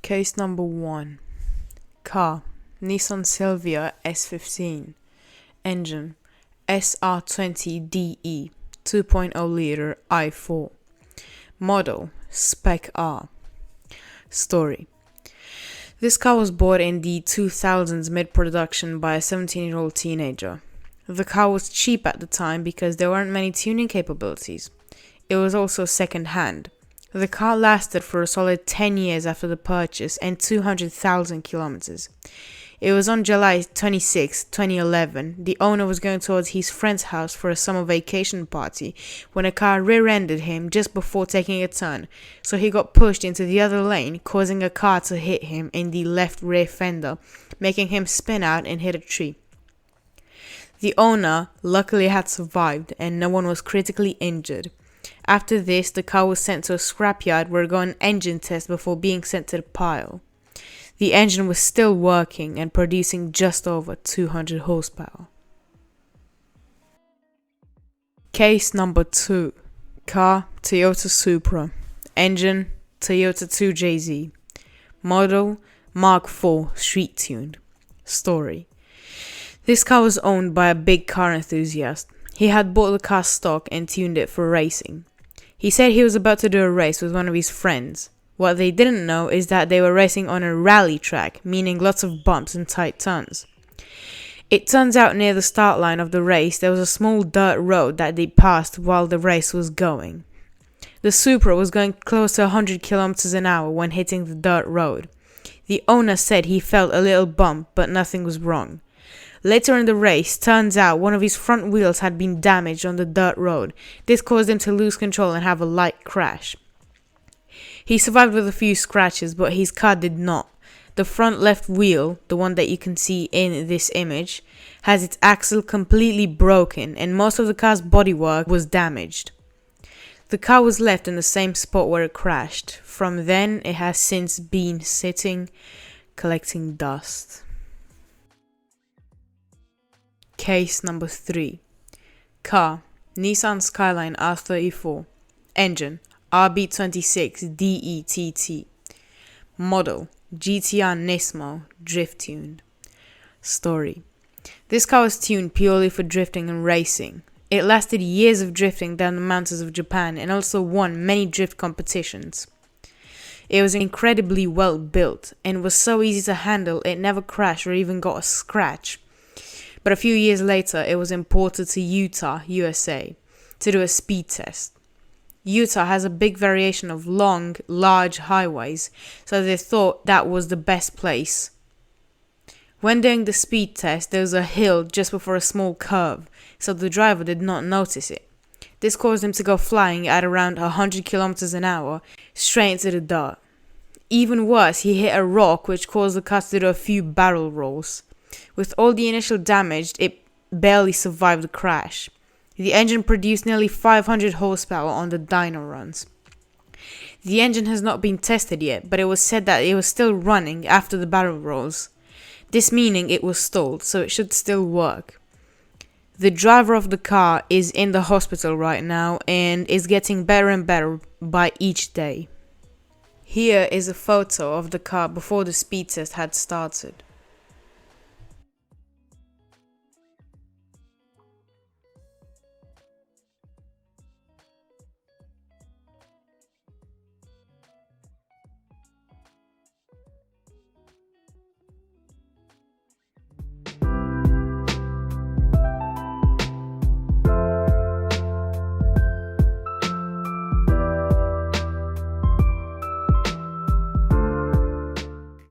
Case number 1. Car, Nissan Silvia S15. Engine, SR20DE 2.0 liter i4. Model, Spec R. Story. This car was bought in the 2000s mid-production by a 17-year-old teenager. The car was cheap at the time because there weren't many tuning capabilities. It was also second-hand. The car lasted for a solid 10 years after the purchase and 200,000 kilometers. It was on July 26, 2011. The owner was going towards his friend's house for a summer vacation party when a car rear-ended him just before taking a turn, so he got pushed into the other lane, causing a car to hit him in the left rear fender, making him spin out and hit a tree. The owner luckily had survived and no one was critically injured. After this, the car was sent to a scrapyard where it got an engine test before being sent to the pile. The engine was still working and producing just over 200 horsepower. Case number 2. Car, Toyota Supra. Engine, Toyota 2JZ. Model, Mark IV Street Tuned. Story. This car was owned by a big car enthusiast. He had bought the car stock and tuned it for racing. He said he was about to do a race with one of his friends. What they didn't know is that they were racing on a rally track, meaning lots of bumps and tight turns. It turns out near the start line of the race there was a small dirt road that they passed while the race was going. The Supra was going close to 100 kilometers an hour when hitting the dirt road. The owner said he felt a little bump, but nothing was wrong. Later in the race, turns out one of his front wheels had been damaged on the dirt road. This caused him to lose control and have a light crash. He survived with a few scratches, but his car did not. The front left wheel, the one that you can see in this image, has its axle completely broken and most of the car's bodywork was damaged. The car was left in the same spot where it crashed. From then, it has since been sitting, collecting dust. Case number 3. Car, Nissan Skyline R34. Engine, RB26DETT. Model, GTR Nismo Drift Tuned. Story. This car was tuned purely for drifting and racing. It lasted years of drifting down the mountains of Japan and also won many drift competitions. It was incredibly well built and was so easy to handle it never crashed or even got a scratch. But a few years later, it was imported to Utah, USA, to do a speed test. Utah has a big variation of long, large highways, so they thought that was the best place. When doing the speed test, there was a hill just before a small curve, so the driver did not notice it. This caused him to go flying at around 100 kilometers an hour, straight into the dirt. Even worse, he hit a rock which caused the car to do a few barrel rolls. With all the initial damage, it barely survived the crash. The engine produced nearly 500 horsepower on the dyno runs. The engine has not been tested yet, but it was said that it was still running after the barrel rolls. This meaning it was stalled, so it should still work. The driver of the car is in the hospital right now and is getting better and better by each day. Here is a photo of the car before the speed test had started.